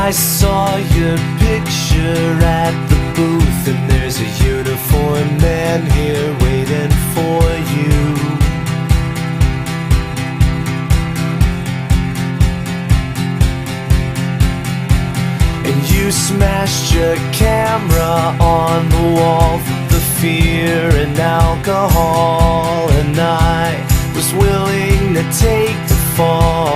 I saw your picture at the booth, and there's a uniformed man here waiting for you. And you smashed your camera on the wall from the fear and alcohol, and I was willing to take the fall.